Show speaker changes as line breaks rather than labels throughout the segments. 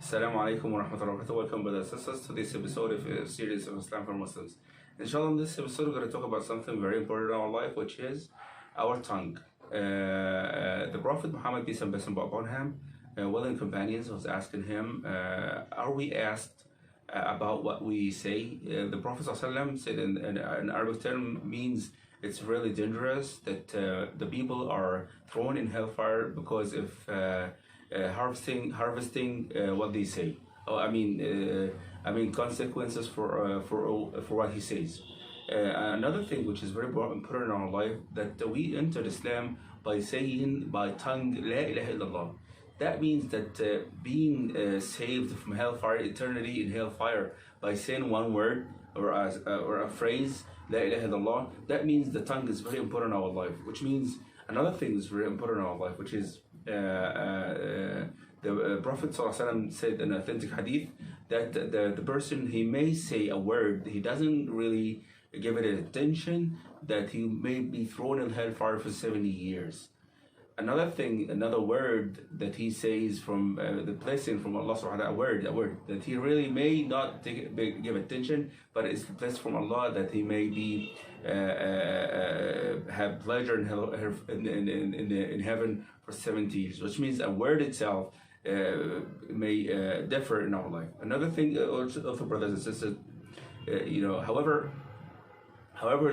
Assalamu alaikum wa rahmatullahi wa barakatuh. Welcome, brothers and sisters, to this episode of a series of Islam for Muslims. Inshallah, in this episode, we're going to talk about something very important in our life, which is our tongue. The Prophet Muhammad, peace and blessings be upon him, willing companions was asking him, are we asked about what we say? The Prophet ﷺ said in Arabic term means it's really dangerous that the people are thrown in hellfire because of harvesting what they say. I mean consequences for what he says. Another thing which is very important in our life, that we entered Islam by saying by tongue La ilaha illallah. That means that being saved from hellfire, eternity in hellfire, by saying one word or a phrase, La ilaha illallah, that means the tongue is very important in our life. Which means another thing is very important in our life, which is the Prophet ﷺ said in an authentic hadith that the person, he may say a word, he doesn't really give it attention, that he may be thrown in hellfire for 70 years. Another word that he says from the blessing from Allah subhanahu wa ta'ala, a word that he really may not give attention, but it's the blessing from Allah that he may be have pleasure in heaven for 70 years, which means a word itself may differ in our life. Another thing, also brothers and sisters, however,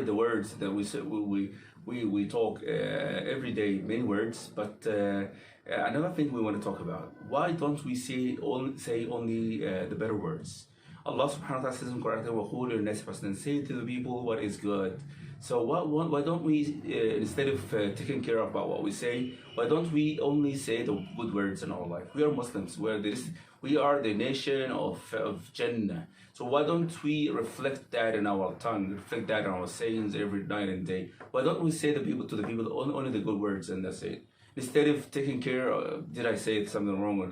the words that we say, we talk every day, many words, but another thing we want to talk about, why don't we say only the better words? Allah subhanahu wa ta'ala says in Quran, say to the people what is good. So why don't we, instead of taking care of about what we say, why don't we only say the good words in our life? We are Muslims, we are the nation of Jannah. So why don't we reflect that in our tongue, reflect that in our sayings every night and day? Why don't we say to the people only the good words, and that's it? Instead of taking care of, did I say something wrong or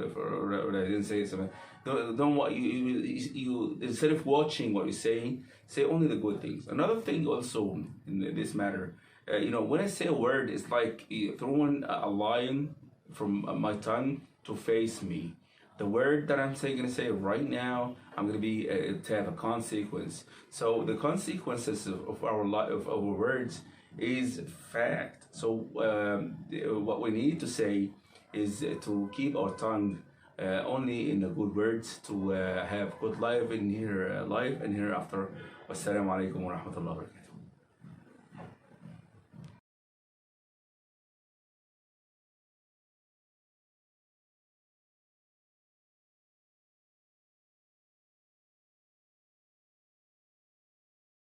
I didn't say something? Don't what you instead of watching what you're saying, say only the good things. Another thing also in this matter, when I say a word, it's like throwing a lion from my tongue to face me. The word that I'm going to say right now, I'm going to be to have a consequence. So the consequences of our life, of our words, is fact. So what we need to say is to keep our tongue only in the good words, to have good life in here, life and hereafter. Wassalamu alaikum wa rahmatullahi wa barakatuh.